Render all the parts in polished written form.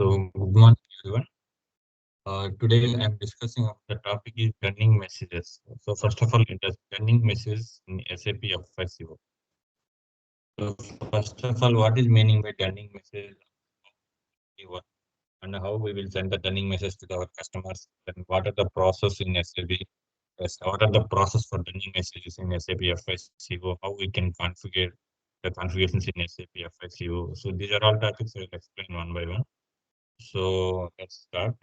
Good morning, everyone. Today I'm discussing of the topic is dunning messages. So first of all, it is dunning messages in SAP FICO. So first of all, what is meaning by dunning message and how we will send the dunning message to our customers? And what are the process in SAP? Yes, what are the process for dunning messages in SAP FICO? How we can configure the configurations in SAP FICO? So these are all topics I will explain one by one. So let's start.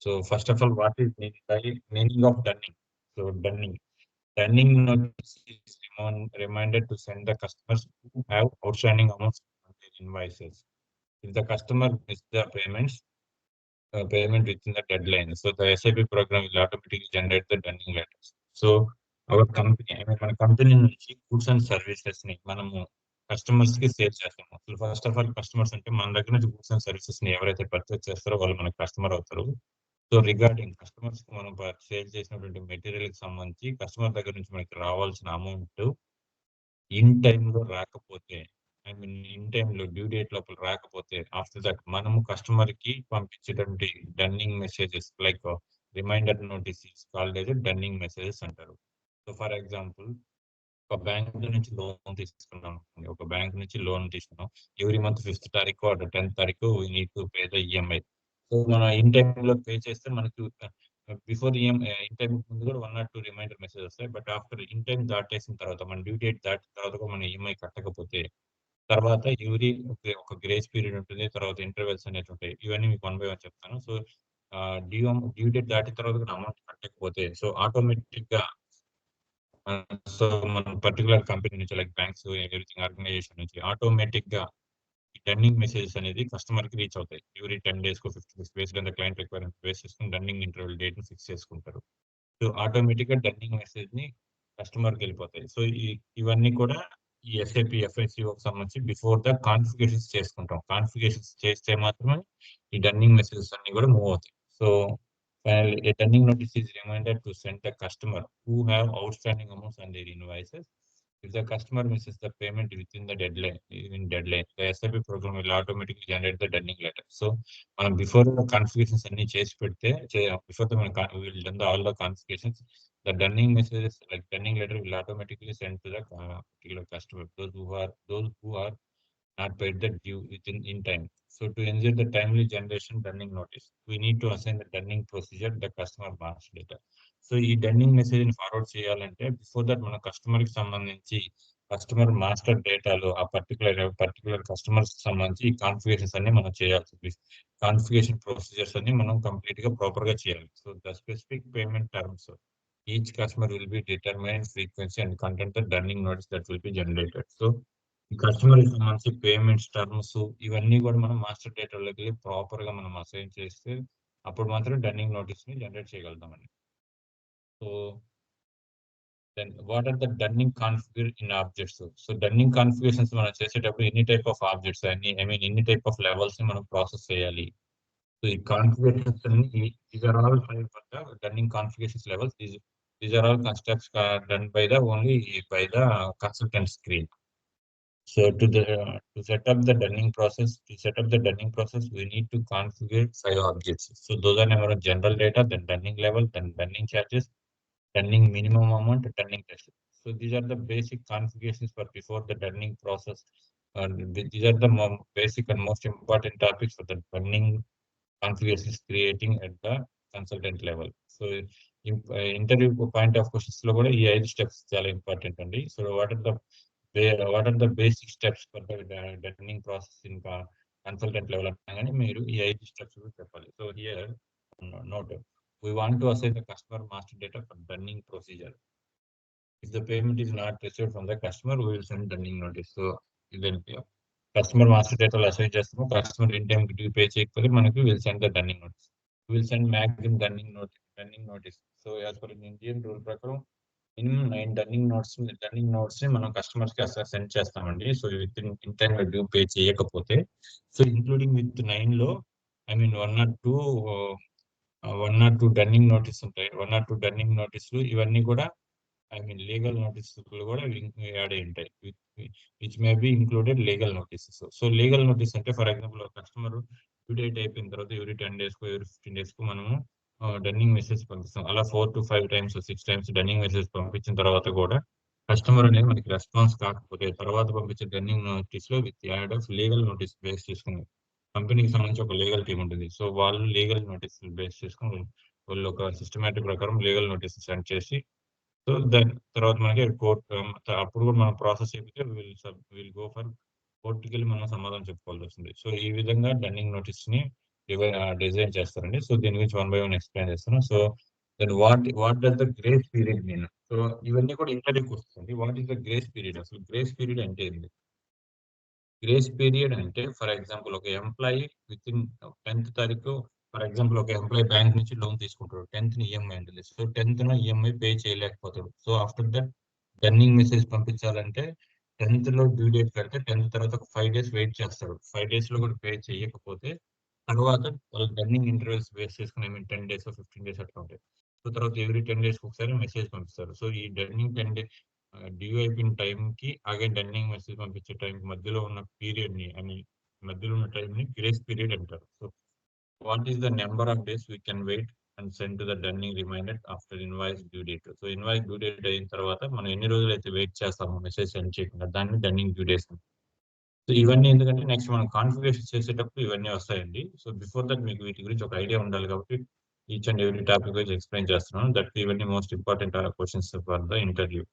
So first of all, what is meaning of dunning? So dunning notice is reminder to send the customers who have outstanding amounts on their invoices. If the customer miss the payment within the deadline, so the SAP program will automatically generate the dunning letters. So our company, మన company నుంచి goods and services ని మనము customers కి sale చేస్తాము. So first of all customers అంటే మన దగ్గర నుంచి గూడ్స్ అండ్ సర్వీసెస్ ని ఎవరైతే పర్చేస్ చేస్తారో వాళ్ళు మన కస్టమర్ అవుతారు. సో రిగార్డింగ్ కస్టమర్స్ కి మనం సేల్ చేసినటువంటి మెటీరియల్ కి సంబంధించి కస్టమర్ దగ్గర నుంచి మనకి రావాల్సిన అమౌంట్ ఇన్ టైంలో రాకపోతే, ఐ మీన్ ఇన్ టైంలో డ్యూ డేట్ లోపల రాకపోతే, ఆఫ్టర్ దట్ మనము కస్టమర్ కి పంపించేటువంటి dunning messages like reminder notice called as dunning messages అంటారు. సో ఫర్ ఎగ్జాంపుల్, ఒక బ్యాంక్ నుంచి లోన్ తీసుకున్నాం, ఒక బ్యాంక్ నుంచి లోన్ తీసుకున్నాం, ఎవ్రీ మంత్ 5th తారీఖు ఆర్ 10th తారీఖు we need to pay the EMI. So మనం ఇన్ టైంలో పే చేస్తే మనకి బిఫోర్ ఇన్ టైం ముందు కూడా 1 or 2 రిమైండర్ మెసేజ్ వస్తాయి. బట్ ఆఫ్టర్ ఇన్ టైం దాటేసిన తర్వాత, మన డ్యూ డేట్ దాటిన తర్వాత కూడా మన ఈఎంఐ కట్టకపోతే, తర్వాత ఎవ్రీ ఒక గ్రేస్ పీరియడ్ ఉంటుంది, తర్వాత ఇంటర్వెల్స్ అనేవి ఉంటాయి. ఇవన్నీ మీకు 1 by 1 చెప్తాను. సో డ్యూ డేట్ దాటిన తర్వాత కూడా అమౌంట్ కట్టకపోతే, సో ఆటోమేటిక్ గా సో మన పర్టికులర్ కంపెనీ నుంచి లైక్ బ్యాంక్స్ ఎవ్రీథింగ్ ఆర్గనైజేషన్ నుంచి ఆటోమేటిక్ గా ఈ డన్నింగ్ మెసేజెస్ అనేది కస్టమర్ కి రీచ్ అవుతాయి. Every 10 days 50 days based on the client requirement base చేసుకుని డన్నింగ్ ఇంటర్వెల్ డేట్ ని ఫిక్స్ చేసుకుంటారు. సో ఆటోమేటిక్ గా డన్నింగ్ మెసేజ్ ని కస్టమర్ కి వెళ్ళిపోతాయి. సో ఇవన్నీ కూడా ఈ ఎస్ఐపి ఎఫ్ఐసిఓకి సంబంధించి బిఫోర్ ద కాన్ఫిగరేషన్స్ చేసుకుంటాం. కాన్ఫిగరేషన్స్ చేస్తే మాత్రమే ఈ డన్నింగ్ మెసేజెస్ అన్ని కూడా మూవ్ అవుతాయి. So finally, a dunning notice is reminder to send the customer who have outstanding amounts on their invoices. If the customer misses the payment within the deadline, the SAP program will automatically generate the dunning letter. So, before the configurations any change before we will done all the configurations, the dunning messages like dunning letter will automatically send to the particular customer. Those who are not paid the due within in time. So to ensure the timely generation dunning notice, we need to assign the dunning procedure the customer master data. So ఈ dunning message ని forward చేయాలంటే before that మన customer కి సంబంధించి customer master డేటాలో ఆ particular customers కి సంబంధించి ఈ కాన్ఫిగరేషన్స్ అన్ని మనం చేయాల్సి ఉంది. కాన్ఫిగరేషన్ ప్రొసీజర్స్ అన్ని మనం కంప్లీట్ గా ప్రాపర్ గా చేయాలి. So the specific payment terms each customer will be determine frequency and content the dunning notice that will be generated. So ఈ కస్టమర్ కి సంబంధించి పేమెంట్స్ టర్మ్స్ ఇవన్నీ కూడా మనం మాస్టర్ డేటాలోకి వెళ్ళి ప్రాపర్ గా మనం అసైన్ చేస్తే అప్పుడు మాత్రం డన్నింగ్ నోటీస్ ని జనరేట్ చేయగలుగుతామండి. So then what are the dunning configure in objects? So dunning configurations మనం చేసేటప్పుడు ఎన్ని టైప్ ఆఫ్ ఆబ్జెక్ట్స్ ఎన్ని టైప్ ఆఫ్ లెవెల్స్ ని మనం ప్రాసెస్ చేయాలి? సో ఈ కాన్ఫిగరేషన్స్ అన్ని these are all for the dunning configurations levels. These are all constructs done by the only by the consultant screen. So to set up the dunning process, we need to configure 5 objects. So those are our general data, then dunning level, then dunning charges, dunning minimum amount, dunning test. So these are the basic configurations for before the dunning process. These are the basic and most important topics for the dunning configurations creating at the consultant level. So interview point of questions లో కూడా ఈ 5 steps చాలా important అండి. So what are the basic steps for the dunning process in consultant level అనగానే మీరు ఈ 5 steps చెప్పాలి. So here note, we want to assign the customer master data for dunning procedure. If the payment is not received from the customer, we will send dunning notice. So then customer master డేటాలో assign చేస్తాము. Customer in time due pay చేయకపోతే మనకి will send the dunning notice. Will send maximum dunning notice. So as per Indian rule ప్రకారం minimum 9 dunning notes ని మనం customers కి అసలు send చేస్తామండి. So with in time due pay చేయకపోతే, so including with 9 లో I mean 1 or 2 dunning notice ఉంటాయి. 1 or 2 dunning నోటీసులు ఇవన్నీ కూడా లీగల్ నోటీసులు కూడా యాడ్ అయి ఉంటాయి, which may be included legal notices. So legal notice అంటే for example customer due date అయిపోయిన తర్వాత ఎవ్రీ 10 days కు ఎవ్రీ 15 days కు మనము డన్నింగ్ మెసేజ్ పంపిస్తాం. అలా 4 to 5 times 6 times dunning message పంపించిన తర్వాత కూడా కస్టమర్ అనేది మనకి రెస్పాన్స్ కాకపోతే తర్వాత పంపించే డన్నింగ్ నోటీస్ లో with add of legal notice base చేసుకుని కంపెనీకి సంబంధించి ఒక లీగల్ టీం ఉంటుంది. సో వాళ్ళు లీగల్ నోటీస్ బేస్ చేసుకుని వాళ్ళు ఒక సిస్టమేటిక్ ప్రకారం లీగల్ నోటీస్ సెండ్ చేసి, సో దాని తర్వాత మనకి కోర్ట్, అప్పుడు కూడా మనం ప్రాసెస్ అయిపోతే విల్ గో ఫర్ కోర్టుకి వెళ్ళి మనం సమాధానం చెప్పుకోవాల్సి వస్తుంది. సో ఈ విధంగా డన్నింగ్ నోటీస్ ని డిజైన్ చేస్తారండి. సో దీని గురించి వన్ బై వన్ ఎక్స్ప్లెయిన్ చేస్తాను. So then what does the grace period mean? So ఇవన్నీ కూడా ఇంటర్వ్యూకి వస్తుంది. What is the grace period? అసలు గ్రేస్ పీరియడ్ అంటే ఏంటి? గ్రేస్ పీరియడ్ అంటే ఫర్ ఎగ్జాంపుల్ ఒక ఎంప్లాయీ విత్ ఇన్ 10th తారీఖు, ఫర్ ఎగ్జాంపుల్ ఒక ఎంప్లాయీ బ్యాంక్ నుంచి లోన్ తీసుకుంటాడు. 10th ఈఎంఐ ఉంటుంది. సో 10th ఈఎంఐ పే చేయలేకపోతాడు. So after that running message పంపించాలంటే 10th లో డ్యూ డేట్ పెడితే 10th తర్వాత ఒక 5 days వెయిట్ చేస్తాడు. 5 days లో కూడా పే చేయకపోతే తర్వాత వాళ్ళు రన్నింగ్ ఇంటర్వెల్స్ బేస్ చేసుకుని 10 days 15 days అట్లా ఉంటాయి. సో తర్వాత ఎవ్రీ 10 days ఒకసారి మెసేజ్ పంపిస్తారు. సో ఈ రన్నింగ్ 10 days డ్యూ అయిపోయిన టైంకి అగైన్ రన్నింగ్ మెసేజ్ పంపించే టైం మధ్యలో ఉన్న పీరియడ్ ని అని మధ్యలో ఉన్న టైం ని గ్రేస్ పీరియడ్ అంటారు. So what is the number of days we can wait and send to the dunning reminder after invoice due date? So invoice due date అయిన తర్వాత మనం ఎన్ని రోజులు అయితే వెయిట్ చేస్తామో మెసేజ్ సెండ్ చేయకుండా దాన్ని డన్నింగ్ డ్యూ డేస్. సో ఇవన్నీ ఎందుకంటే నెక్స్ట్ మనం కాన్ఫిగరేషన్ చేసేటప్పుడు ఇవన్నీ వస్తాయండి. సో బిఫోర్ దట్ మీకు వీటి గురించి ఒక ఐడియా ఉండాలి కాబట్టి ఈచ్ అండ్ ఎవ్రీ టాపిక్ గురించి ఎక్స్ప్లెయిన్ చేస్తున్నాను. దట్ ఇవన్నీ most important questions for the interview.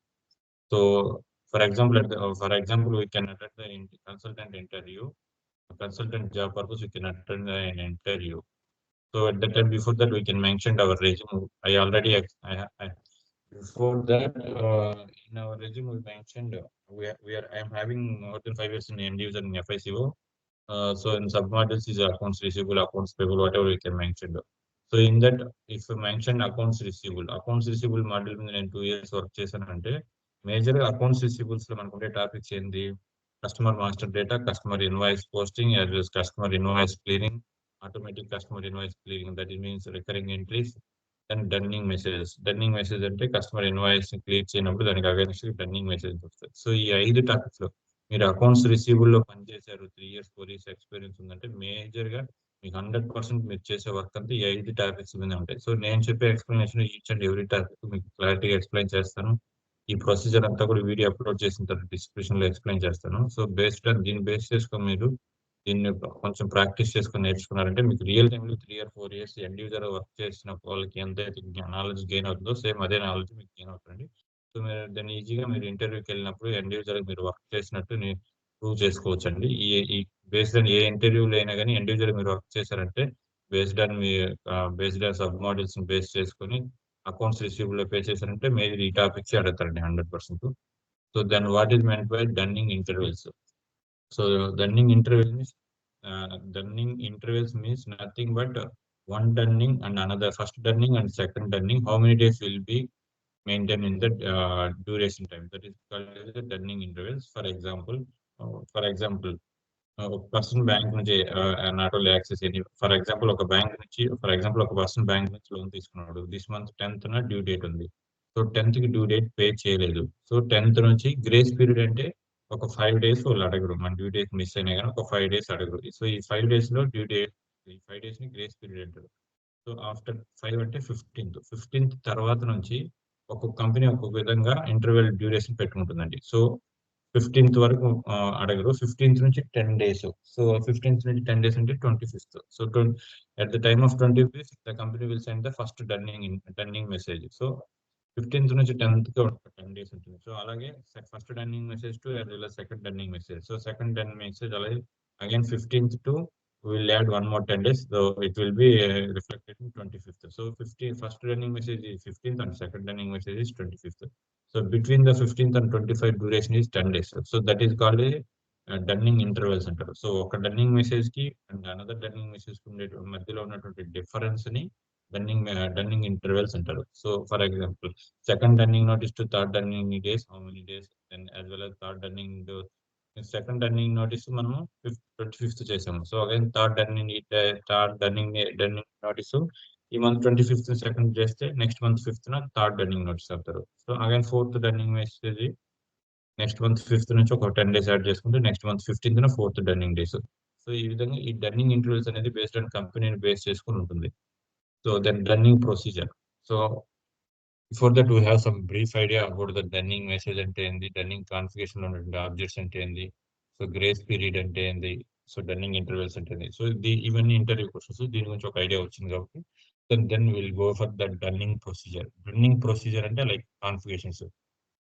So, for example, we can attend the consultant interview. Consultant job purpose, we can attend an interview. So at that time, before that, we can mention our resume. I already, before that, in our resume, we mentioned I am having more than 5 years in end user in FICO. So in submodules is accounts receivable, accounts payable, whatever we can mention. So in that, if you mention accounts receivable module మీద నేను 2 years work చేశానంటే major accounts receivables లో మనకు ఉండే topics ఏంది? Customer master data, customer invoice posting, as well customer invoice clearing, automatic customer invoice clearing, that it means recurring entries and dunning messages. Dunning message అంటే customer invoice clear చేయనప్పుడు దానికి against dunning message వస్తుంది. So ఈ 5 topics లో మీరు accounts receivable లో పనిచేశారు, 3 years 4 years experience ఉందంటే మేజర్ గా మీకు 100% మీరు చేసే వర్క్ అంతా ఈ 5 టాపిక్స్ మీద ఉంటాయి. సో నేను చెప్పే explanation each and every topic మీకు క్లారిటీగా ఎక్స్ప్లెయిన్ చేస్తాను. ఈ ప్రొసీజర్ అంతా కూడా వీడియో అప్లోడ్ చేసిన తర్వాత డిస్క్రిప్షన్ లో ఎక్స్ప్లెయిన్ చేస్తాను. సో దీన్ని బేస్ చేసుకొని మీరు దీన్ని కొంచెం ప్రాక్టీస్ చేసుకొని నేర్చుకున్నారంటే మీకు రియల్ టైంలో 3 or 4 years end user work చేసిన వాళ్ళకి ఎంతైతే నాలెడ్జ్ గెయిన్ అవుతుందో సేమ్ అదే నాలెడ్జ్ మీకు గెయిన్ అవుతుంది. సో మీరు దాన్ని ఈజీగా మీరు ఇంటర్వ్యూకి వెళ్ళినప్పుడు ఎండ్ యూజర్ మీరు వర్క్ చేసినట్టు ప్రూవ్ చేసుకోవచ్చు అండి. ఈ బేస్డ్ ఆన్ ఏ ఇంటర్వ్యూలో అయినా కానీ ఎండ్ యూజర్ మీరు వర్క్ చేశారంటే based on sub models base చేసుకొని అకౌంట్స్ రిసీవబుల్ పే చేశారంటే మీరు ఈ టాపిక్స్ అడుగుతారండి 100%. So then what is meant by dunning intervals? So dunning intervals means nothing but one dunning and another first dunning and second dunning. How many days will be maintained in the duration time? That is called as the dunning intervals. For example, ఒక person bank నుంచి not only access any, for example ఒక person bank నుంచి loan తీసుకున్నాడు. This month 10th due date ఉంది. So 10th కి due date pay చేయలేదు. So 10th నుంచి grace period అంటే ఒక 5 days వాళ్ళు అడగరు. మన డ్యూ డేట్ మిస్ అయినా కానీ ఒక 5 days అడగరు. సో ఈ 5 days లో ఈ 5 days ని గ్రేస్ పీరియడ్ అంటారు. సో ఆఫ్టర్ 5 అంటే 15th తర్వాత నుంచి ఒక్కొక్క కంపెనీ ఒక్కొక్క విధంగా ఇంటర్వెల్ డ్యూరేషన్ పెట్టుకుంటుందండి. సో 15th వరకు అడగరు. 15th నుంచి 10 days. సో 15th నుంచి 10 days అంటే 25th. So at the time of 25th, the company will send the first dunning message. So 15th నుంచి 10th కి 10 days ఉంటుంది. సో అలాగే first dunning message to as well as second dunning message. So second dunning message అలాగే again 15th to will add one more 10 days. So it will be reflected in 25th. So first running message is 15th and second running message is 25th. So between the 15th and 25th duration is 10 days. So that is called a dunning intervals అంటారు. So ఒక dunning message కి and another dunning message కి ఉండే మధ్యలో ఉన్నటువంటి difference ని dunning intervals అంటారు. So for example second dunning notice to third dunning days, how many days, then as well as second dunning notice మనము 25th చేసాము. So again third dunning notice ఈ month 25th second చేస్తే next month 5th third running notice అవుతారు. So again fourth running message next month 5th నుంచి ఒక 10 days add చేసుకుంటే next month 15th fourth running days. So ఈ విధంగా ఈ running intervals అనేది బేస్డ్ ఆన్ కంపెనీని బేస్ చేసుకుని ఉంటుంది. So then running procedure. So before that we have some brief idea about the running message అంటే ఏంది, రన్నింగ్ కాన్ఫిగరేషన్ లో ఉన్నటువంటి ఆబ్జెక్ట్స్ అంటే ఏంది, సో గ్రేస్ పీరియడ్ అంటే ఏంది, సో రన్నింగ్ ఇంటర్వెల్స్ అంటే ఏంది. సో ఇవన్నీ ఇంటర్వ్యూ క్వశ్చన్స్, దీని గురించి ఒక ఐడియా వచ్చింది కాబట్టి then will go for the running procedure. Running procedure అంటే like configurations.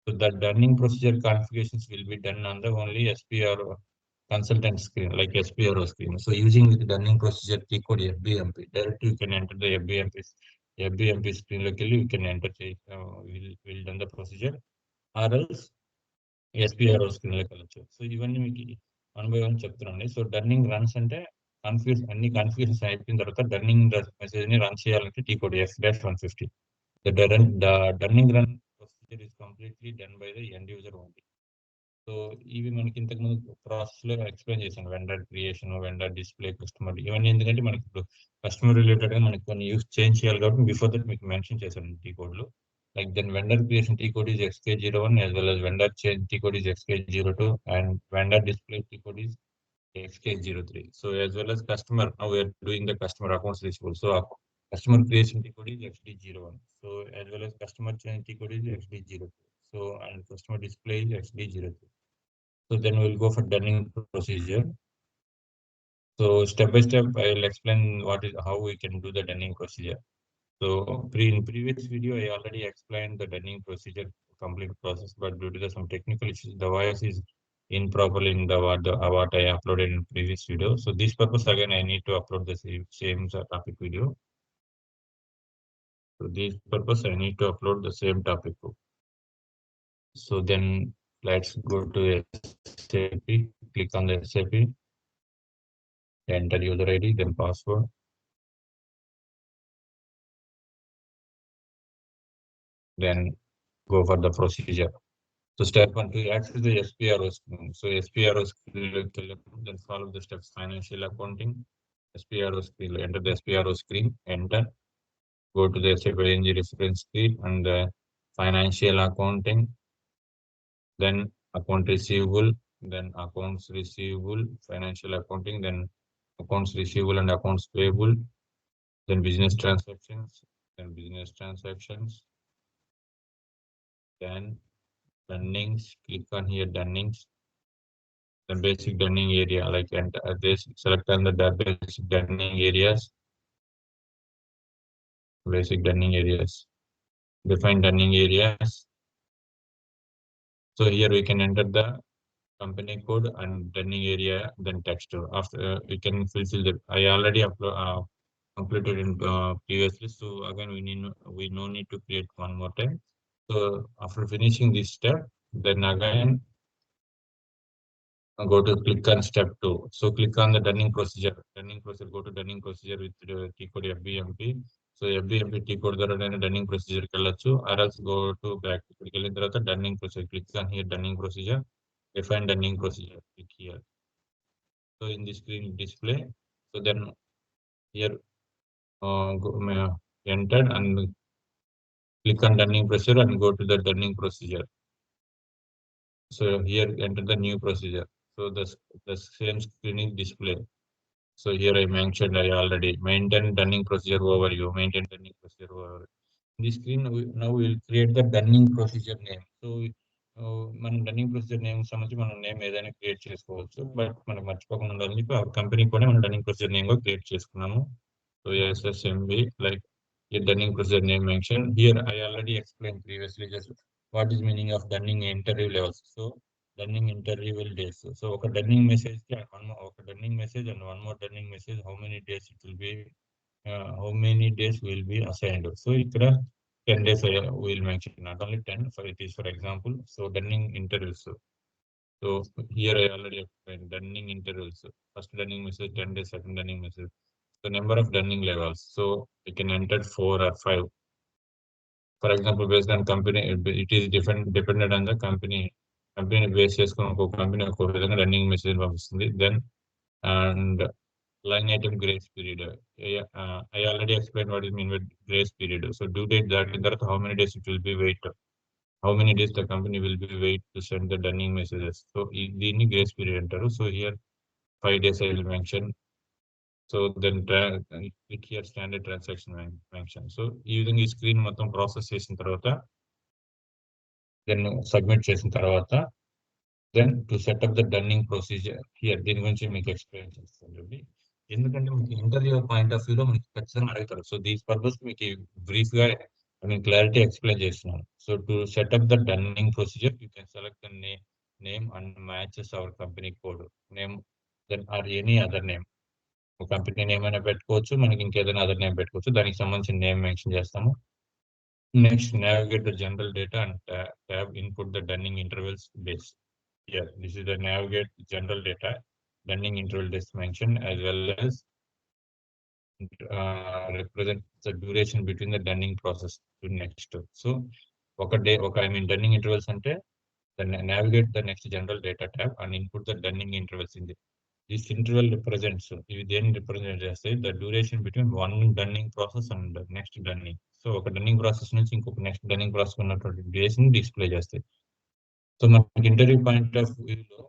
So the running procedure configurations will be done on the only SPR consultant screen, like SPRO screen. So using the running procedure T code FBMP, directly you can enter the FBMP screen locally. You can enter will done the procedure, or else SPRO screen like వెళ్ళొచ్చు. So ఇవన్నీ మీకు one by one చెప్తున్నాండి. So running runs అంటే అన్ని configurations అయిపోయిన తర్వాత running message ని run చేయాలంటే T code F-150. The running run procedure is completely done by the end user only. So ఇవి మనకి ఇంతకు ముందు ప్రాసెస్ లో ఎక్స్ప్లెయిన్ చేశాను. Vendor creation, vendor display, customer, ఇవన్నీ ఎందుకంటే మనకి ఇప్పుడు కస్టమర్ రిలేటెడ్ గా మనకి కొన్ని యూస్ చేంజ్ చేయాలి కాబట్టి బిఫోర్ దట్ మీకు మెన్షన్ చేశాను టీ కోడ్ లో. Like then vendor creation T code is XK01 as well as vendor change T code is XK02 and vendor display T code is XK03. So as well as customer, now we are doing the customer accounts receivable. So customer creation T code is XD01. So as well as customer change T code is XD02. So and customer display is XD03. So then we'll go for dunning procedure. So step by step, I will explain how we can do the dunning procedure. So in previous video, I already explained the dunning procedure complete process, but due to some technical issues, the voice is improperly in what I uploaded in previous video. So this purpose again, I need to upload the same topic video. So this purpose, I need to upload the same topic. So then let's go to SAP, click on the SAP, enter user ID, then password. Then go for the procedure. So step 1 to access the SPRO screen. So SPRO screen, then follow the steps. Financial accounting, SPRO screen. Enter the SPRO screen. Enter. Go to the SAP reference screen and the financial accounting. Then account receivable. Then accounts receivable, financial accounting. Then accounts receivable and accounts payable. Then business transactions. Then business transactions. Then Dunnings, click on here Dunnings, the basic dunning area, like enter this, select on the basic dunning areas, define dunning areas. So here we can enter the company code and dunning area, then text. After we can fulfill the, I already completed in previously, so again we no need to create one more time. So after finishing this step, then again go to click on step 2. So click on the dunning procedure. Go to dunning procedure with the T code FBMP. So FBMP T code ద్వారా dunning procedure వెళ్ళొచ్చు, or else go to back. ఇక్కడికి వెళ్ళిన తర్వాత dunning procedure. Click on here dunning procedure. Define dunning procedure. Click here. So in the screen display. So then here enter and click on dunning procedure and go to the dunning procedure. So here enter the new procedure. So the same screen is display. So here I mentioned I already maintain dunning procedure overview. Maintain dunning procedure overview. In this screen now we will create the dunning procedure name. So మనం dunning procedure name సంబంధించి మనం name ఏదైనా create చేసుకోవచ్చు, but మనం మర్చిపోకుండా ఉండాలని చెప్పి ఆ కంపెనీ కూడా మనం డన్నింగ్ ప్రొసీజర్ నేమ్ గా క్రియేట్ చేసుకున్నాము. So SSMB, like a dunning procedure name mentioned here. I already explained previously just what is meaning of dunning interview levels. So dunning interview days. So ఒక dunning message కి ఒక dunning message and one more dunning message, how many days it will be, how many days will be assigned. So ఇక్కడ 10 days we will mention, not only 10, for it is for example. So dunning intervals. So here I already explained dunning intervals. First dunning message 10 days, second dunning message. The number of dunning levels. So we can enter 4 or 5. For example, based on company, it is dependent on the company. Company based చేసుకుని ఒక company ఒక విధంగా running message పంపిస్తుంది. Then and line item grace period. I already explained what is mean with grace period. So due date that in that how many days it will be wait, how many days the company will be wait to send the dunning messages. So దీన్ని grace period అంటారు. So here 5 days I will mention. So then click here standard transaction mention. So ఈ విధంగా ఈ screen మొత్తం process చేసిన తర్వాత then submit చేసిన తర్వాత then to set up the dunning procedure here దీని గురించి మీకు ఎక్స్ప్లెయిన్ చేస్తాను. ఎందుకంటే మీకు ఇంటర్వ్యూ పాయింట్ ఆఫ్ వ్యూలో మీకు ఖచ్చితంగా అడుగుతారు. సో దీస్ పర్పస్ మీకు బ్రీఫ్ గా ఐ మీన్ క్లారిటీ ఎక్స్ప్లెయిన్ చేస్తున్నాను. So to set up the dunning procedure you can select the name and matches our company code name then or any other name. Company name అయినా పెట్టుకోవచ్చు, మనకి ఇంకేదైనా other name పెట్టుకోవచ్చు. దానికి సంబంధించిన name mention చేస్తాము. Next navigate the general data and tab input the dunning intervals base. Here, this is the navigate general data, dunning interval days mentioned as well as represent the duration between the dunning process to next. So, I mean dunning intervals ante then navigate the next general data tab and input the dunning intervals in the. This interval represents, ఇవి దేన్ని represent చేస్తాయి, the duration between one dunning process and next dunning. So ఒక dunning process నుంచి ఇంకొక next dunning process ఉన్నటువంటి duration display చేస్తాయి. So మనకి interview point of వ్యూలో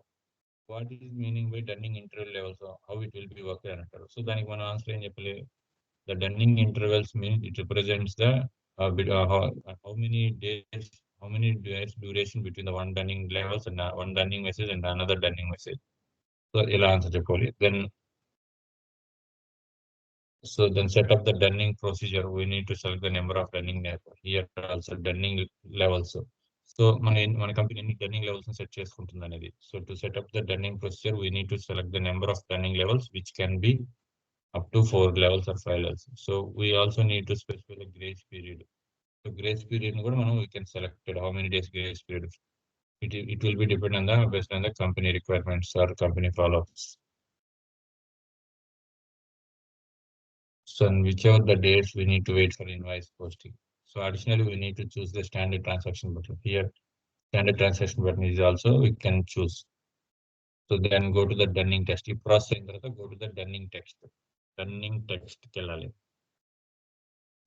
what is meaning by dunning interval levels, how it will B work అని అంటారు. So దానికి మనం ఆన్సర్ ఏం చెప్పలే, the dunning intervals mean it represents the how many days duration between the one dunning levels and one dunning message and another dunning message. So ఇలా answer చెప్పాలి. Then set up the dunning procedure. We need to select the number of dunning level. Here also dunning levels. So మన company ఎన్ని dunning levels set చేసుకుంటుంది అనేది. So to set up the dunning procedure, we need to select the number of dunning levels, which can be up to 4 levels or 5 levels. So we also need to specify the grace period. So grace period కూడా మనం we can select it, how many days grace period. It will be depend on the based on the company requirements or company follow-ups. So in whichever the dates we need to wait for invoice posting. So additionally, we need to choose the standard transaction button. Here, standard transaction button is also we can choose. So then go to the dunning text. If process go to the dunning text. Dunning text కెళ్ళాలి.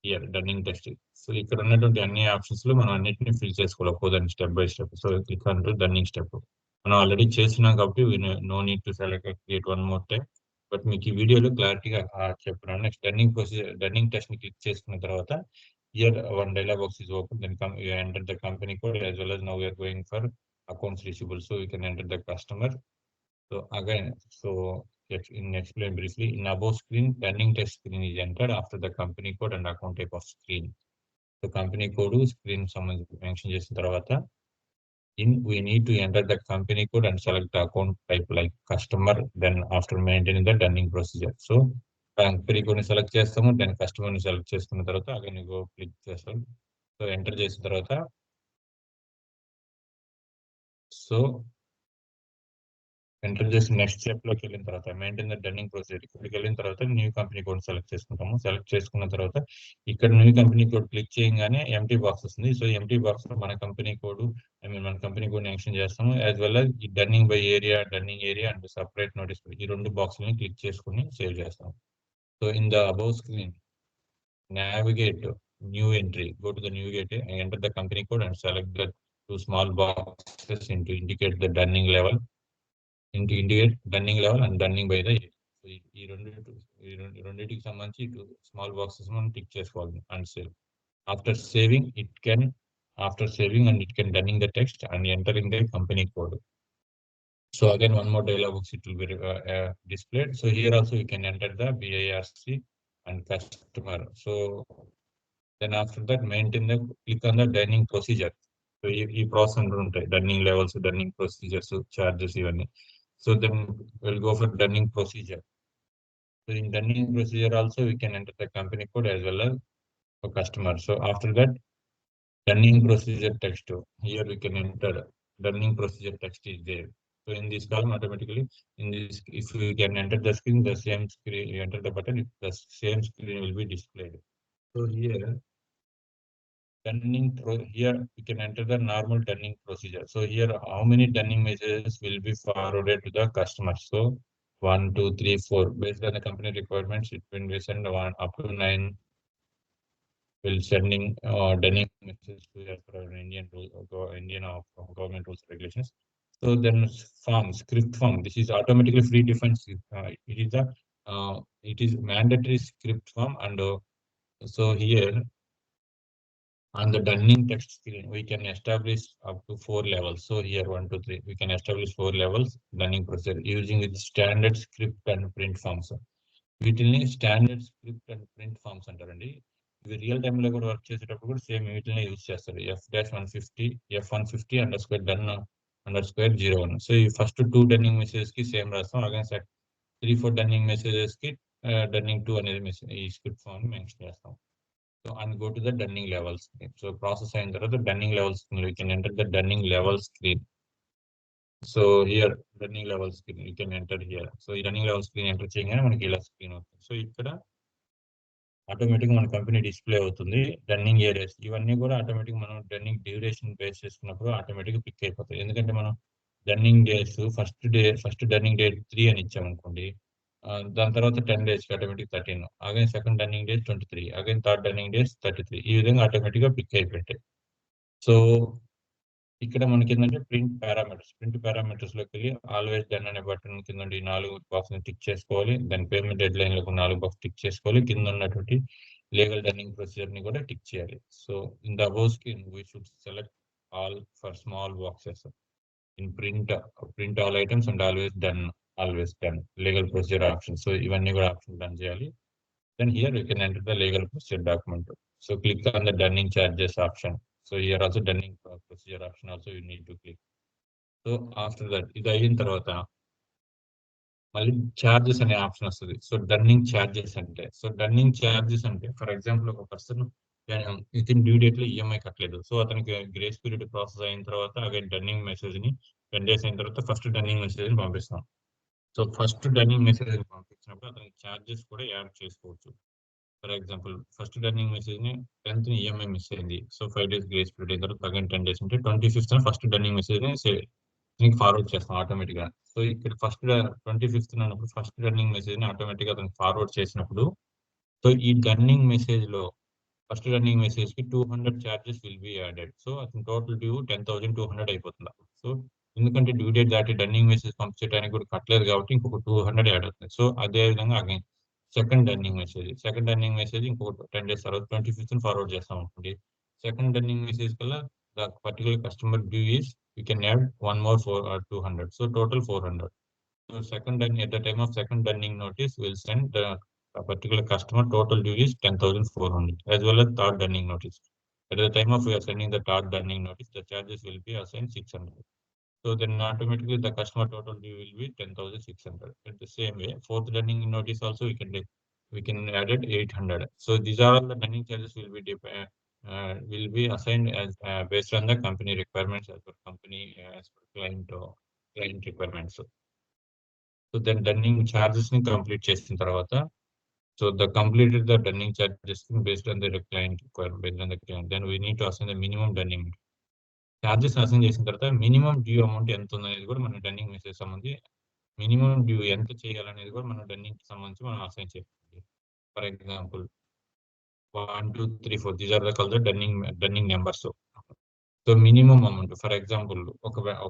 Here, dunning text. So ఇక్కడ ఉన్నటువంటి అన్ని options లో మనం అన్నిటిని fill చేసుకోవాలి ఒక్కోదాన్ని step by step. So click on to dunning step. మనం already చేస్తున్నాం కాబట్టి no need to select create one more time. But మీకు ఈ వీడియోలో క్లారిటీగా చెప్తున్నాను. Next dunning procedure dunning test ని క్లిక్ చేసుకున్న తర్వాత here one dialog box is open, then you enter the company code as well as now we are going for accounts receivable, so you can enter the customer. So again, so in explain briefly, in above screen dunning test screen is entered after the company code and account type of screen. So company code screen సంబంధించి mention చేసిన తర్వాత we need to enter the company code and select the account type like customer, then after maintaining the dunning procedure. So company code ని select చేస్తాము, then customer ని select చేసుకున్న తర్వాత again go click చేస్తాం. So enter చేసిన తర్వాత so enter చేసి next step లోకి వెళ్ళిన తర్వాత మెయింటైన్ ద డన్నింగ్ ప్రొసీజర్ ఇక్కడికి వెళ్ళిన తర్వాత న్యూ కంపెనీ కోడ్ సెలెక్ట్ చేసుకుంటాము. సెలెక్ట్ చేసుకున్న తర్వాత ఇక్కడ న్యూ కంపెనీ కోడ్ క్లిక్ చేయగానే ఎంటీ బాక్స్ వస్తుంది. సో ఎంటీ బాక్స్ లో మన కంపెనీ కోడ్ మన కంపెనీ కోడ్ మెన్షన్ చేస్తాము, యాజ్ వెల్ as ఈ dunning by area, dunning area and separate notice ఈ రెండు బాక్స్లని క్లిక్ చేసుకుని సేవ్ చేస్తాము. So in the above screen navigate new entry, go to the new gate, enter the company code and select the two small boxes into indicate the dunning level, into indicate dunning level and dunning by the age. So రెండింటికి సంబంధించి small boxes మనం tick చేసుకోవాలి and save. After saving and it can dunning the text and entering the company code. So again one more dialog box it will be displayed. So here also you can enter the BIRC and customer. So then after that maintain the click on the dunning procedure. So ఈ process అంటూ ఉంటాయి, dunning levels, dunning procedures, charges ఇవన్నీ. So then we'll go for dunning procedure. So in dunning procedure also we can enter the company code as well as for customer. So after that dunning procedure text, here we can enter dunning procedure text is there. So in this column automatically in this if we can enter the screen, the same screen you enter the button, the same screen will be displayed. So here here we can enter the normal dunning procedure. So here how many dunning messages will be forwarded to the customer. So 1, 2, 3, 4. Based on the company requirements, it will be send one up to 9 will sending dunning message to as per our Indian rule, Indian government rules and regulations. So then form, script form. This is automatically predefined. It is mandatory script form, and so here on the dunning text screen, we can establish up to 4 levels. So here 1, 2, 3, we can establish 4 levels dunning procedure using with standard script and print forms. వీటిని standard script and print forms అంటారండి. ఇవి real time లో కూడా work చేసేటప్పుడు కూడా same వీటిని use చేస్తారు. F-150 so ఈ ఫస్ట్ 2 డన్నింగ్ మెసేజెస్ కి సేమ్ రాస్తాం. అలాగే 3-4 డన్నింగ్ మెసేజెస్ కి డన్నింగ్ 2 అనేది మెసేజ్ ఈ స్క్రిప్ట్ ఫామ్ మెన్షన్ చేస్తాం. So and go to the dunning levels. So process అయిన తర్వాత dunning levels you can enter the dunning level screen. So here running level screen you can enter here. So ఈ running level screen enter చేయగానే మనకి ఇలా screen అవుతుంది. So ఇక్కడ automatic మన company display అవుతుంది. రన్నింగ్ ఏరియాస్ ఇవన్నీ కూడా ఆటోమేటిక్ మనం రన్నింగ్ డ్యూరేషన్ బేస్ చేసుకున్నప్పుడు ఆటోమేటిక్ పిక్ అయిపోతాయి. ఎందుకంటే మనం running days first running date 3 అని ఇచ్చామనుకోండి, దాని తర్వాత 10 days automatic 13, again second running days 23, again third running days 33, ఈ విధంగా ఆటోమేటిక్ గా పిక్ అయిపోతాయి. సో ఇక్కడ మనకి ఏంటంటే ప్రింట్ పారామీటర్స్ లోకి వెళ్ళి ఆల్వేస్ డన్ అనే బటన్ కింద ఈ 4 బాక్స్ ని టిక్ చేసుకోవాలి. దాని పేమెంట్ డెడ్ లైన్ లో 4 బాక్స్ టిక్ చేసుకోవాలి. కింద ఉన్నటువంటి లీగల్ డన్నింగ్ ప్రొసీజర్ ని కూడా టిక్ చేయాలి. So in the above screen we should select all for small boxes in print all items and always done legal procedure option. So ఇవన్నీ కూడా option done చేయాలి. Then here you can enter the legal procedure document. So click on the dunning charges option. So here also dunning procedure option also you need to click. So after that, ఇది అయిన తర్వాత మళ్ళీ charges అనే option వస్తుంది. So dunning charges అంటే for example ఒక person with in due date లో EMI కట్టలేదు. సో అతనికి గ్రేస్ పీరియడ్ ప్రాసెస్ అయిన తర్వాత అగైన్ డన్నింగ్ మెసేజ్ ని 10 days అయిన తర్వాత ఫస్ట్ డన్నింగ్ మెసేజ్ ని పంపిస్తాం. సో ఫస్ట్ డన్నింగ్ మెసేజ్ పంపించినప్పుడు అతనికి చార్జెస్ కూడా యాడ్ చేసుకోవచ్చు. For example first running message ని 10th ఈఎంఐ మిస్ అయింది. సో 5 days గ్రేస్ పీరియడ్ అయిన తర్వాత అగైన్ 10 days ఉంటే 25th ఫస్ట్ రన్నింగ్ మెసేజ్ ని ఫార్వర్డ్ చేస్తాం ఆటోమేటిక్ గా. సో ఇక్కడ ఫస్ట్ 25th అన్నప్పుడు ఫస్ట్ రన్నింగ్ మెసేజ్ ని ఆటోమేటిక్ గా అతనికి ఫార్వర్డ్ చేసినప్పుడు, సో ఈ రన్నింగ్ మెసేజ్ లో ఫస్ట్ రన్నింగ్ మెసేజ్ కి 200 charges will be added. So అతని టోటల్ డ్యూ 10,200 అయిపోతుంది. సో ఎందుకంటే డ్యూ డేట్ దాటి రన్నింగ్ మెసేజ్ పంపించడానికి కూడా కట్టలేదు కాబట్టి ఇంకొక 200 యాడ్ అవుతుంది. సో అదే విధంగా అగైన్ సెకండ్ రన్నింగ్ మెసేజ్ ఇంకొక 10 days తర్వాత 25th ఫార్వర్డ్ చేస్తాం అనుకోండి. సెకండ్ రన్నింగ్ మెసేజ్ కల్లా the particular customer due is you can add one more 200. So total 400. So at the time of second running notice, we'll send the a particular customer total due is 10,400, as well as third running notice. At the time of we are sending the third running notice, the charges will be assigned 600. So then automatically the customer total due will be 10,600. In the same way, fourth running notice also we can add it 800. So these are all the running charges will be assigned as based on the company requirements as per company as per client requirements. So then running charges ని complete చేసిన తర్వాత, so the completed the running charges based on the client requirement, based on the client, then we need to assign the minimum running charges assign చేసిన తర్వాత minimum due amount ఎంత ఉందనేది కూడా మన dunning message సంబంధించి minimum due ఎంత చేయాలనేది కూడా మన డన్నింగ్ సంబంధించి మనం అసైన్ చేయాలి. For example 1, 2, 3, 4 these are the call the dunning numbers. So minimum amount for example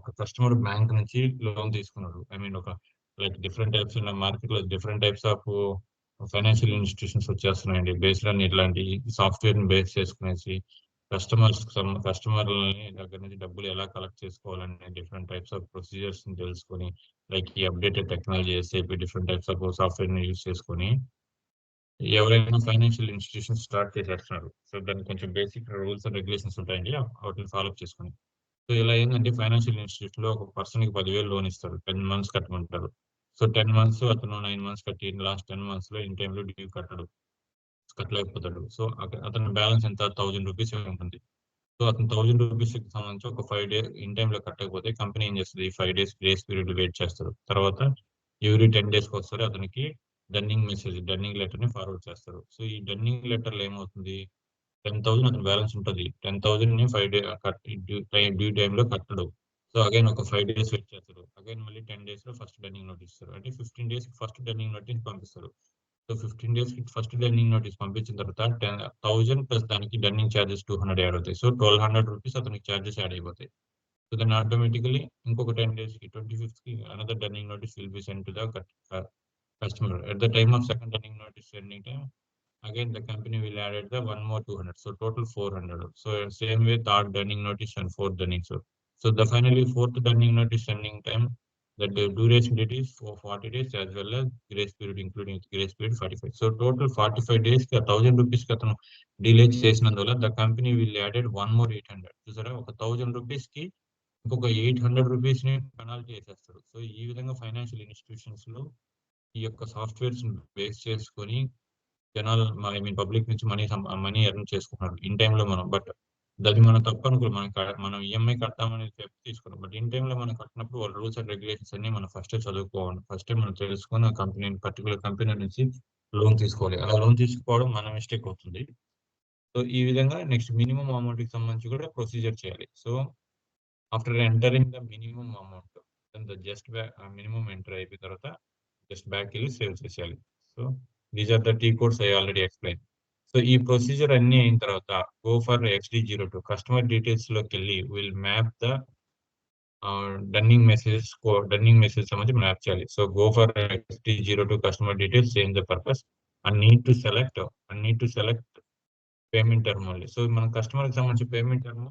ఒక కస్టమర్ బ్యాంక్ నుంచి లోన్ తీసుకున్నాడు. ఐ మీన్ ఒక లైక్ డిఫరెంట్ టైప్స్ ఉన్న మార్కెట్ లో different types of financial institutions వచ్చేస్తున్నాయండి. బేస్డ్ ఆన్ ఇట్లాంటి software ని base చేసుకునేసి కస్టమర్లని దగ్గర నుంచి డబ్బులు ఎలా కలెక్ట్ చేసుకోవాలనే డిఫరెంట్ టైప్స్ ఆఫ్ ప్రొసీజర్స్ ని తెలుసుకొని, లైక్ ఈ updated technology SAP different types of software ని యూజ్ చేసుకొని ఎవరైనా ఫైనాన్షియల్ ఇన్స్టిట్యూషన్ స్టార్ట్ చేసేస్తున్నారు. సో దానికి కొంచెం బేసిక్ రూల్స్ అండ్ రెగ్యులేషన్స్ ఉంటాయండి, వాటిని ఫాలో చేసుకొని. సో ఇలా ఏంటంటే ఫైనాన్షియల్ ఇన్స్టిట్యూట్ లో ఒక పర్సన్ కి 10,000 లోన్ ఇస్తారు, 10 months కట్టమంటారు. సో 10 months అతను 9 months కట్టి లాస్ట్ 10 months లో ఇన్ టైంలో డ్యూ కట్టలేకపోతాడు. సో అతని బ్యాలెన్స్ ఎంత 1,000 రూపీస్ ఉంటుంది. సో అతను 1,000 రూపీస్ కి సంబంధించి ఒక 5 days ఇన్ టైంలో కట్టకపోతే కంపెనీ ఏం చేస్తుంది, 5 days గ్రేస్ పీరియడ్ వెయిట్ చేస్తారు. తర్వాత ఎవ్రీ 10 days ఒకసారి అతనికి డన్నింగ్ లెటర్ ని ఫార్వర్డ్ చేస్తారు. సో ఈ డన్నింగ్ లెటర్ లో ఏమవుతుంది, 10,000 అతని బ్యాలెన్స్ ఉంటుంది. 10,000 ని 5 డే డ్యూ టైంలో కట్టడు. సో అగైన్ ఒక 5 days వెయిట్ చేస్తారు. అగైన్ మళ్ళీ 10 daysలో ఫస్ట్ డన్నింగ్ నోటీస్ ఇస్తారు. అంటే 15 days ఫస్ట్ డన్నింగ్ నోటీస్ పంపిస్తారు. సో 15 డేస్కి ఫస్ట్ డన్నింగ్ నోటీస్ పంపించిన తర్వాత 10,000 ప్లస్ దానికి డన్నింగ్ ఛార్జెస్ 200 యాడ్ అవుతాయి. సో 1200 రూపీస్ అతనికి ఛార్జెస్ యాడ్ అయిపోతాయి. సో దెన్ ఆటోమేటికలీ ఇంకొక 10 డేస్కి 25th another dunning notice will be send to the customer. At the time of second running notice sending time, again the company will add the one more 200. So total 400. So same way third running notice and fourth running. So the finally fourth running notice sending time, that the duration date is for 40 days as well as grace period including grace period 45. So total 45 days కి 1000 rupees కి అతను delay చేసినందువల్ల the company will added one more 800. చూసారా, ఒక 1000 rupees కి ఇంకొక 800 rupees ని penalty వేసేస్తారు. So ఈ విధంగా ఫైనాన్షియల్ ఇన్స్టిట్యూషన్స్ లో ఈ యొక్క సాఫ్ట్వేర్స్ బేస్ చేసుకొని జనాలు, ఐ మీన్ పబ్లిక్ నుంచి మనీ ఎర్న్ చేసుకుంటున్నారు ఇన్ టైంలో మనం. బట్ అది మనం తప్పు అనుకో, మనం ఈఎంఐ కడతామని చెప్పి తీసుకున్నాం. బట్ ఇన్ టైంలో మనం కట్టినప్పుడు వాళ్ళ రూల్స్ అండ్ రెగ్యులేషన్స్ అన్ని మనం ఫస్ట్ చదువుకోవాలి. ఫస్ట్ మనం తెలుసుకొని ఆ కంపెనీ పర్టికులర్ కంపెనీ నుంచి లోన్ తీసుకోవాలి. అలా లోన్ తీసుకోవడం మన మిస్టేక్ అవుతుంది. సో ఈ విధంగా నెక్స్ట్ మినిమం అమౌంట్ కి సంబంధించి కూడా ప్రొసీజర్ చేయాలి. So after entering the minimum amount, just minimum enter అయిపోయిన తర్వాత జస్ట్ బ్యాక్ వెళ్ళి సేవ్ చేసేయాలి. So these are the T codes I already explain. So ఈ ప్రొసీజర్ అన్ని అయిన తర్వాత go for XD02 customer details లోకి వెళ్ళి will map the dunning message సంబంధించి మ్యాప్ చేయాలి. So go for XD02 customer details, change the purpose and need to select payment term only. So మన customer కి సంబంధించి payment term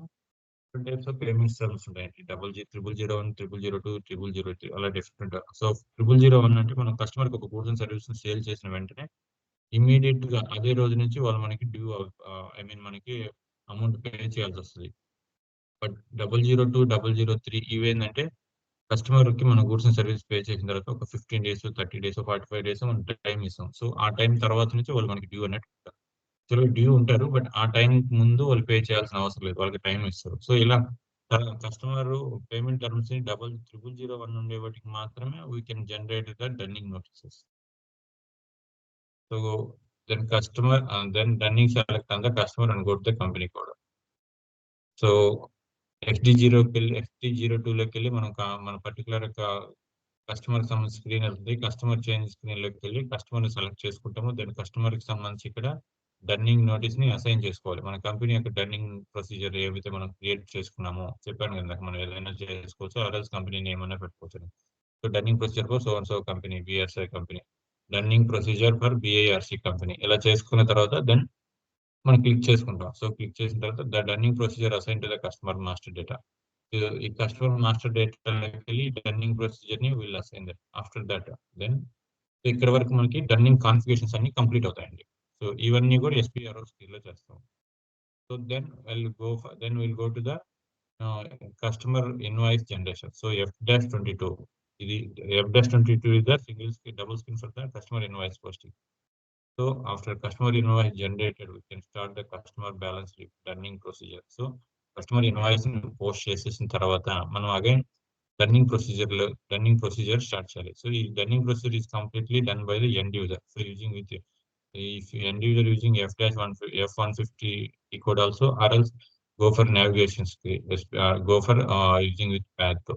types of payment terms ఉంటాయండి. 0001, 0002, 0003 అలా different. So 0001 అంటే మనం customer కి ఒక గూడ్స్ అండ్ సర్వీస్ సేల్ చేసిన వెంటనే ఇమీడియట్ గా అదే రోజు నుంచి వాళ్ళు మనకి ఐ మీన్ మనకి అమౌంట్ పే చేయాల్సి వస్తుంది. బట్ 002, 003 ఇవేంటంటే కస్టమర్ కి మన గూడ్స్ అండ్ సర్వీస్ పే చేసిన తర్వాత ఒక 15 days, 30 days, 45 days మనం టైం ఇస్తాం. సో ఆ టైం తర్వాత నుంచి వాళ్ళు మనకి డ్యూ అన్నట్టు డ్యూ ఉంటారు. బట్ ఆ టైం ముందు వాళ్ళు పే చేయాల్సిన అవసరం లేదు, వాళ్ళకి టైం ఇస్తారు. సో ఇలా కస్టమర్ పేమెంట్ టర్మ్స్ ని 0001 ఉండే వాటికి మాత్రమే we can generate the dunning notices. So then dunning select on the customer and go to the company code. So XD02 లోకి వెళ్ళి మనం మన పర్టికులర్ కస్టమర్ సంబంధించి స్క్రీన్ వెళ్తుంది. కస్టమర్ చేంజ్ స్క్రీన్ లోకి వెళ్ళి కస్టమర్ ని సెలెక్ట్ చేసుకుంటాము. దెన్ కస్టమర్ కి సంబంధించి ఇక్కడ డన్నింగ్ నోటీస్ ని అసైన్ చేసుకోవాలి. మన కంపెనీ యొక్క డన్నింగ్ ప్రొసీజర్ ఏవైతే మనం క్రియేట్ చేసుకున్నామో చెప్పాను కదా, మనం ఏదైనా చేసుకోవచ్చు, అదర్స్ కంపెనీ నేమ్ అన్నా పెట్టుకోవచ్చు. So dunning procedure for so and so company, BRC company, dunning procedure for BIRC company, ఇలా చేసుకున్న తర్వాత దెన్ మనం క్లిక్ చేసుకుంటాం. సో క్లిక్ చేసిన తర్వాత the dunning procedure assign to the customer master data. ఈ కస్టమర్ మాస్టర్ డేటాకి వెళ్ళి డన్నింగ్ ప్రొసీజర్ ని will assign that. After that then ఇక్కడ వరకు మనకి డన్నింగ్ కాన్ఫిగరేషన్స్ అన్ని కంప్లీట్ అవుతాయండి. సో ఇవన్నీ కూడా ఎస్పీఆర్ఓ స్కిల్ లో చేస్తాం. So will go to the customer invoice generation. So F-22 ఇది F-22 is the double screen for the customer invoice posting. So after customer invoice generated, we can start the customer balance running procedure. So customer invoice post చేసేసిన తర్వాత మనం again running procedure start చేయాలి. So ఈ running procedure is completely done by the end user. So if end user using F150 code also, or else go for navigation go for using with path.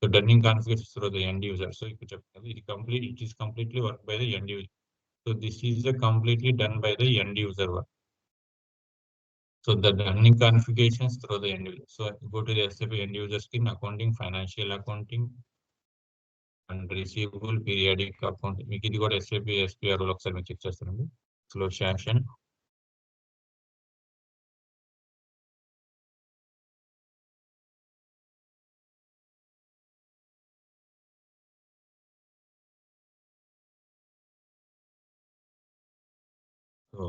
So running configurations through the end user. So it is completely worked by the end user. So this is completely done by the end user work. So the running configurations through the end user. So go to the SAP end user skin, accounting, financial accounting, and receivable periodic accounting. మీకు ఇది కూడా SAP SPR ఒకసారి మీకు check చేస్తానండి. Slow sanction. So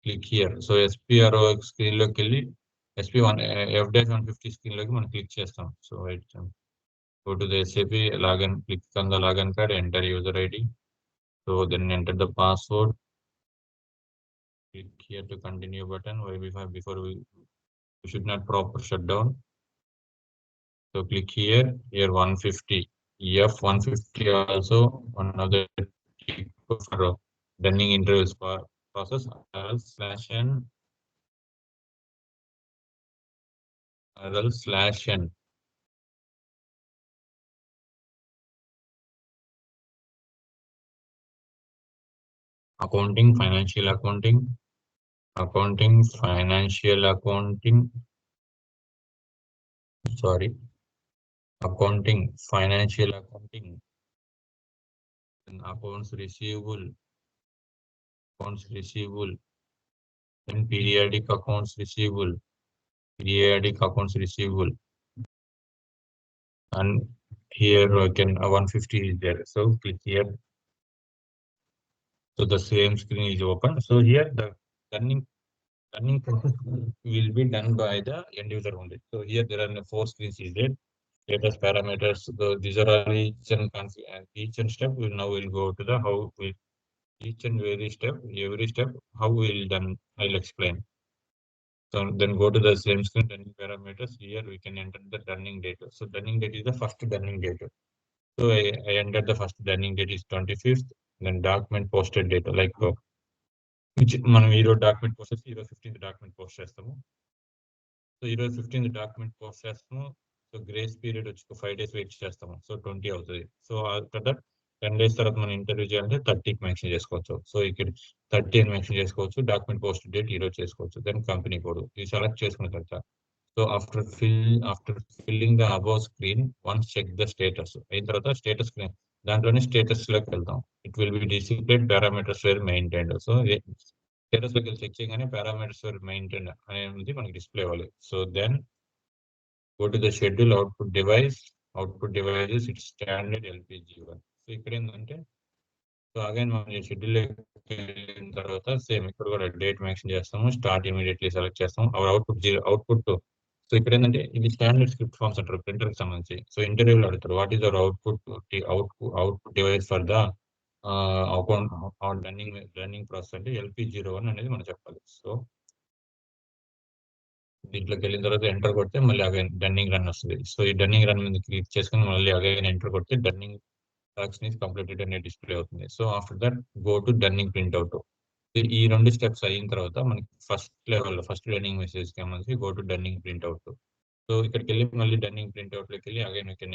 click here. So SPRO screen లోకి వెళ్ళి SP1 F-150 screen లోకి మనం క్లిక్ చేస్తాం. So right, go to the SAP login, click on the login card, enter user ID. So then enter the password. Click here to continue button. Before we should not proper shutdown. So click here 150. F-150 also one of the for running interviews for process /n accounting, financial accounting, financial accounting, sorry, accounting, financial accounting, then accounts receivable, then periodic accounts receivable, and here I can 150 is there. So click here. So the same screen is open. So here the turning process will be done by the end user only. So here there are four screens is there. Status parameters. These are all each and step. We now will go to the how we each and every step how we'll done. I'll explain. So then go to the same screen running parameters. Here we can enter the running date. So running date is the first running date. So I entered the first running date is 25th. Then document posted date like which మనం ఈరోజు document post చేసి ఈరోజు 15th document post చేస్తాము. So ఈరోజు 15th document post చేస్తాము. So grace period వచ్చి 5 days wait చేస్తాము. So 20 అవుతుంది. సో ఆఫ్టర్ దట్ 10 days తర్వాత మనం ఇంటర్వ్యూ చేయాలంటే 30కి మెన్షన్ చేసుకోవచ్చు. సో ఇక్కడ 30 అని మెన్షన్ చేసుకోవచ్చు. డాక్యుమెంట్ పోస్ట్ డేట్ ఈరోజు చేసుకోవచ్చు. దెన్ కంపెనీ కోడ్ ఇది సెలెక్ట్ చేసుకున్న తర్వాత so after filling the above screen once check the status అయిన తర్వాత స్టేటస్ స్క్రీన్ దాంట్లోనే స్టేటస్ లోకి వెళ్తాం. It will be discipline parameters were maintained. So status లోకి చెక్ చేయగానే పారామీటర్స్ వేర్ మెయింటైన్డ్ అనేది మనకి డిస్ప్లే అవ్వాలి. So then go to the schedule output devices it's standard LPG1. So ఇక్కడ ఏంటంటే సో అగైన్ మనం షెడ్యూల్ వెళ్ళిన తర్వాత సేమ్ ఇక్కడ కూడా డేట్ మెన్షన్ చేస్తాము. స్టార్ట్ ఇమీడియట్లీ సెలెక్ట్ చేస్తాము. అవుట్పుట్ సో ఇక్కడ ఏంటంటే ఇది స్టాండర్డ్ స్క్రిప్ట్ ఫార్మ్స్ అంటారు ప్రింటర్ కి సంబంధించి. సో ఇంటర్వ్యూలో అడుగుతారు what is our output device for the account running process అంటే LP01 అనేది మనం చెప్పాలి. సో దీంట్లోకి వెళ్ళిన తర్వాత ఎంటర్ కొడితే మళ్ళీ అగైన్ డన్నింగ్ రన్ వస్తుంది. సో ఈ డన్నింగ్ రన్ మీద క్లిక్ చేసుకుని మళ్ళీ అగైన్ ఎంటర్ కొడితే డన్నింగ్ టాస్క్ ఈస్ కంప్లీటెడ్ అనే డిస్ప్లే అవుతుంది. So after that go to dunning printout. ఈ రెండు స్టెప్స్ అయిన తర్వాత మనకి ఫస్ట్ డన్నింగ్ మెసేజ్ కి సంబంధించి go to dunning printout. So ఇక్కడికి వెళ్ళి మళ్ళీ డన్నింగ్ ప్రింట్అవుట్ లోకి వెళ్ళి అగైన్ కెన్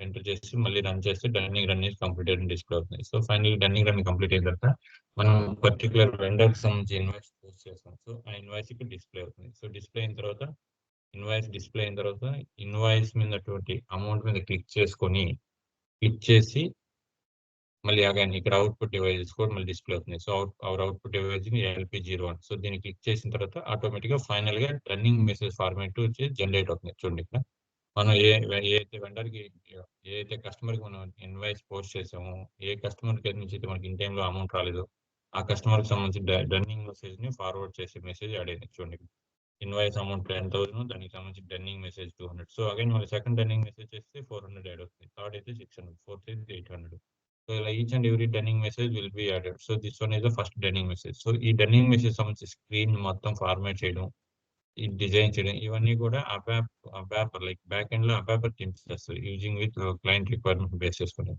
ఎంటర్ చేసి మళ్ళీ రన్ చేస్తే డన్నింగ్ రన్ కంప్లీటెడ్ డిస్ప్లే అవుతుంది. So final dunning run complete అయిన తర్వాత మనం పర్టికులర్ వెండర్ కి సంబంధించి ఇన్వాయిస్ పోస్ట్ చేస్తాం. సో ఆ ఇన్వాయిస్ కి డిస్ప్లే అవుతుంది. సో డిస్ప్లే అయిన తర్వాత ఇన్వాయిస్ మీద అమౌంట్ మీద క్లిక్ చేసి మళ్ళీ అగైన్ ఇక్కడ అవుట్పుట్ డివైజెస్ కూడా మళ్ళీ డిస్ప్లే అవుతుంది. So our output device LP01. So దీన్ని క్లిక్ చేసిన తర్వాత ఆటోమేటిక్ గా ఫైనల్ గా రన్నింగ్ మెసేజ్ ఫార్మాట్ వచ్చి జనరేట్ అవుతుంది. చూడండి ఇక్కడ మనం ఏదైతే వెండర్ కి ఏదైతే కస్టమర్ కి మనం ఇన్వాయిస్ పోస్ట్ చేసామో ఏ కస్టమర్ కి నుంచి అయితే మనకి ఇన్ టైమ్ లో అమౌంట్ రాలేదు ఆ కస్టమర్ కి సంబంధించి రన్నింగ్ మెసేజ్ ని ఫార్వర్డ్ చేసే మెసేజ్ యాడ్ అయింది. చూడండి ఇన్వాయిస్ అమౌంట్ 10,000 దానికి సంబంధించి డన్నింగ్ మెసేజ్ 200. సో అగైన్ మళ్ళీ సెకండ్ డన్నింగ్ మెసేజ్ చేస్తే 400 యాడ్ అవుతుంది. థర్డ్ అయితే 600, ఫోర్త్ అయితే 800. సో ఇలా each and every dunning message will be added. So this one is the first dunning message. So ఈ డన్నింగ్ మెసేజ్ సంబంధించి స్క్రీన్ మొత్తం format చేయడం ఈ డిజైన్ చేయడం ఇవన్నీ కూడా అబాపర్ లైక్ బ్యాక్ ఎండ్ లో అబాపర్ టీమ్స్ చేస్తారు using with client requirement base చేసుకుని.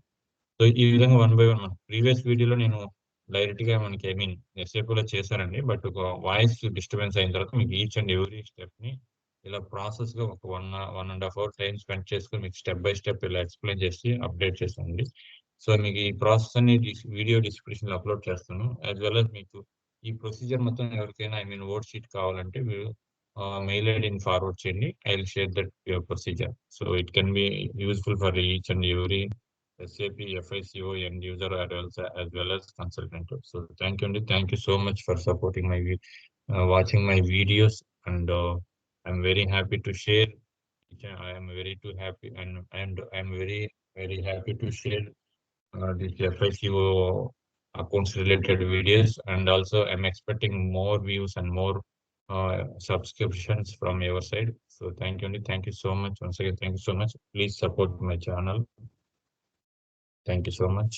సో ఈ విధంగా 1 by 1 మన ప్రీవియస్ వీడియోలో నేను డైరెక్ట్ గా మనకి SAP లో చేశానండి. బట్ ఒక వాయిస్ డిస్టర్బెన్స్ అయిన తర్వాత మీకు ఈచ్ అండ్ ఎవ్రీ స్టెప్ ని ఇలా ప్రాసెస్ గా ఒక 1.5 hour టైం స్పెండ్ చేసుకుని మీకు స్టెప్ బై స్టెప్ ఇలా ఎక్స్ప్లెయిన్ చేసి అప్డేట్ చేస్తానండి. సో మీకు ఈ ప్రాసెస్ అన్ని వీడియో డిస్క్రిప్షన్ లో అప్లోడ్ చేస్తాను. యాజ్ వెల్ as మీకు ఈ ప్రొసీజర్ మొత్తం ఎవరికైనా వర్డ్ షీట్ కావాలంటే మీరు మెయిల్ ఐడిని ఫార్వర్డ్ చేయండి. I will share that procedure. So it can be useful for each and every SAP, FICO, end user as well as consultant. So thank you, Andy. Thank you so much for supporting watching my videos, and I'm very happy to share. I am very too happy, and I'm very happy to share this FICO accounts related videos, and also I'm expecting more views and more subscriptions from your side. So thank you, Andy. Thank you so much once again. Thank you so much. Please support my channel. Thank you so much.